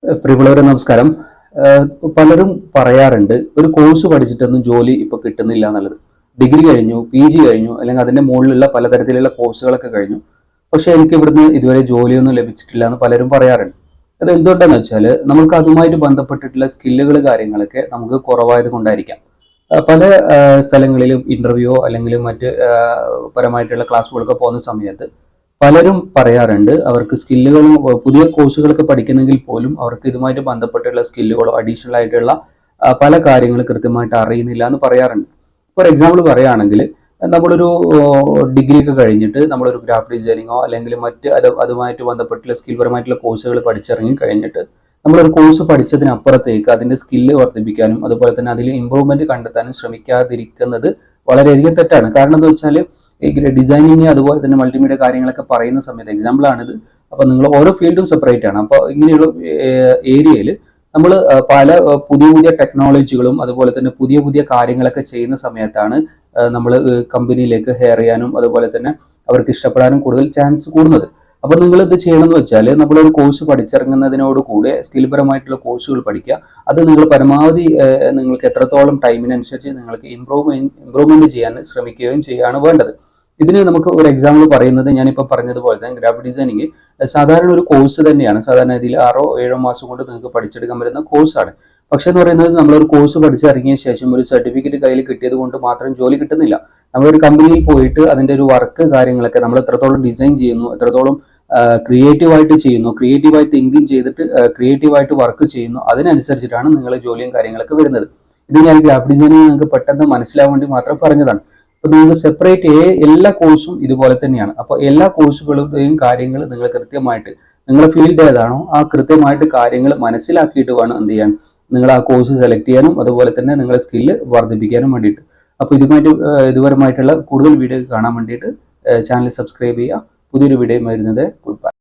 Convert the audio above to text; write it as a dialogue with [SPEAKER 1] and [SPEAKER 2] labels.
[SPEAKER 1] പ്രിയമുള്ളവരെ നമസ്കാരം. പലരും പറയാറുണ്ട് ഒരു കോഴ്സ് പഠിച്ചിട്ടൊന്നും ജോലി ഇപ്പൊ കിട്ടുന്നില്ല എന്നുള്ളത്. ഡിഗ്രി കഴിഞ്ഞു, PG കഴിഞ്ഞു, അല്ലെങ്കിൽ അതിന്റെ മുകളിലുള്ള പലതരത്തിലുള്ള കോഴ്സുകളൊക്കെ കഴിഞ്ഞു, പക്ഷെ എനിക്ക് ഇവിടുന്ന് ഇതുവരെ ജോലിയൊന്നും ലഭിച്ചിട്ടില്ല എന്ന് പലരും പറയാറുണ്ട്. അത് എന്തുകൊണ്ടാന്ന് വെച്ചാൽ നമുക്ക് അതുമായിട്ട് ബന്ധപ്പെട്ടിട്ടുള്ള സ്കില്ലുകൾ കാര്യങ്ങളൊക്കെ നമുക്ക് കുറവായത് കൊണ്ടായിരിക്കാം. പല സ്ഥലങ്ങളിലും ഇന്റർവ്യൂ അല്ലെങ്കിൽ മറ്റ് പരമായിട്ടുള്ള ക്ലാസ്സുകളൊക്കെ പോകുന്ന സമയത്ത് പലരും പറയാറുണ്ട് അവർക്ക് സ്കില്ലുകളും പുതിയ കോഴ്സുകളൊക്കെ പഠിക്കുന്നെങ്കിൽ പോലും അവർക്ക് ഇതുമായിട്ട് ബന്ധപ്പെട്ടുള്ള സ്കില്ലുകളോ അഡീഷണൽ ആയിട്ടുള്ള പല കാര്യങ്ങൾ കൃത്യമായിട്ട് അറിയുന്നില്ല എന്ന് പറയാറുണ്ട്. ഫോർ എക്സാമ്പിൾ പറയുകയാണെങ്കിൽ നമ്മളൊരു ഡിഗ്രി ഒക്കെ കഴിഞ്ഞിട്ട് നമ്മളൊരു ഗ്രാഫിക് ഡിസൈനിങ്ങോ അല്ലെങ്കിൽ മറ്റ് അതുമായിട്ട് ബന്ധപ്പെട്ടുള്ള സ്കിൽ പരമായിട്ടുള്ള കോഴ്സുകൾ പഠിച്ചിറങ്ങി കഴിഞ്ഞിട്ട് നമ്മളൊരു കോഴ്സ് പഠിച്ചതിനപ്പുറത്തേക്ക് അതിന്റെ സ്കില്ല് വർദ്ധിപ്പിക്കാനും അതുപോലെ തന്നെ അതിൽ ഇമ്പ്രൂവ്മെന്റ് കണ്ടെത്താനും ശ്രമിക്കാതിരിക്കുന്നത് വളരെയധികം തെറ്റാണ്. കാരണം എന്താ വെച്ചാൽ ഈ ഡിസൈനിങ് അതുപോലെ തന്നെ മൾട്ടിമീഡിയ കാര്യങ്ങളൊക്കെ പറയുന്ന സമയത്ത് എക്സാമ്പിൾ ആണിത്. അപ്പൊ നിങ്ങൾ ഓരോ ഫീൽഡും സെപ്പറേറ്റ് ആണ്. അപ്പോൾ ഇങ്ങനെയുള്ള ഏരിയയിൽ നമ്മൾ പല പുതിയ പുതിയ ടെക്നോളജികളും അതുപോലെ തന്നെ പുതിയ പുതിയ കാര്യങ്ങളൊക്കെ ചെയ്യുന്ന സമയത്താണ് നമ്മൾ കമ്പനിയിലേക്ക് ഹെയർ ചെയ്യാനും അതുപോലെ തന്നെ അവർക്ക് ഇഷ്ടപ്പെടാനും കൂടുതൽ ചാൻസ് കൂടുന്നത്. അപ്പൊ നിങ്ങൾ ഇത് ചെയ്യണമെന്ന് വെച്ചാൽ നമ്മളൊരു കോഴ്സ് പഠിച്ചിറങ്ങുന്നതിനോട് കൂടെ സ്കിൽ പരമായിട്ടുള്ള കോഴ്സുകൾ പഠിക്കുക. അത് നിങ്ങൾ പരമാവധി നിങ്ങൾക്ക് എത്രത്തോളം ടൈമിനനുസരിച്ച് നിങ്ങൾക്ക് ഇമ്പ്രൂവ്മെന്റ് ചെയ്യാൻ ശ്രമിക്കുകയും ചെയ്യാണ് വേണ്ടത്. ഇതിന് നമുക്ക് ഒരു എക്സാമ്പിൾ പറയുന്നത് ഞാനിപ്പോൾ പറഞ്ഞതുപോലെ തന്നെ ഗ്രാഫിക് ഡിസൈനിങ് സാധാരണ ഒരു കോഴ്സ് തന്നെയാണ്. സാധാരണ ഇതിൽ 6-7 മാസം കൊണ്ട് നിങ്ങൾക്ക് പഠിച്ചെടുക്കാൻ പറ്റുന്ന കോഴ്സാണ്. പക്ഷെ എന്ന് പറയുന്നത് നമ്മളൊരു കോഴ്സ് പഠിച്ചിറങ്ങിയ ശേഷം ഒരു സർട്ടിഫിക്കറ്റ് കയ്യിൽ കിട്ടിയത് കൊണ്ട് മാത്രം ജോലി കിട്ടുന്നില്ല. നമ്മളൊരു കമ്പനിയിൽ പോയിട്ട് അതിന്റെ ഒരു വർക്ക് കാര്യങ്ങളൊക്കെ നമ്മൾ എത്രത്തോളം ഡിസൈൻ ചെയ്യുന്നു, എത്രത്തോളം ക്രിയേറ്റീവായിട്ട് ചെയ്യുന്നു, ക്രിയേറ്റീവായി തിങ്കിങ് ചെയ്തിട്ട് ക്രിയേറ്റീവായിട്ട് വർക്ക് ചെയ്യുന്നു, അതിനനുസരിച്ചിട്ടാണ് നിങ്ങളെ ജോലിയും കാര്യങ്ങളൊക്കെ വരുന്നത്. ഇത് ഞാൻ ഗ്രാഫിക് ഡിസൈനിങ് നിങ്ങൾക്ക് പെട്ടെന്ന് മനസ്സിലാവാൻ വേണ്ടി മാത്രം പറഞ്ഞതാണ്. അപ്പൊ നിങ്ങൾക്ക് സെപ്പറേറ്റ് എല്ലാ കോഴ്സും ഇതുപോലെ തന്നെയാണ്. അപ്പോൾ എല്ലാ കോഴ്സുകളുടെയും കാര്യങ്ങൾ നിങ്ങൾ കൃത്യമായിട്ട് നിങ്ങളുടെ ഫീൽഡ് ഏതാണോ ആ കൃത്യമായിട്ട് കാര്യങ്ങൾ മനസ്സിലാക്കിയിട്ട് വേണം എന്ത് ചെയ്യാൻ, നിങ്ങൾ ആ കോഴ്സ് സെലക്ട് ചെയ്യാനും അതുപോലെ തന്നെ നിങ്ങളുടെ സ്കില്ല് വർദ്ധിപ്പിക്കാനും വേണ്ടിയിട്ട്. അപ്പോൾ ഇതുപരമായിട്ടുള്ള കൂടുതൽ വീഡിയോ കാണാൻ വേണ്ടിയിട്ട് ചാനൽ സബ്സ്ക്രൈബ് ചെയ്യുക. പുതിയൊരു വീഡിയോ വരുന്നത് ഗുഡ് ബൈ.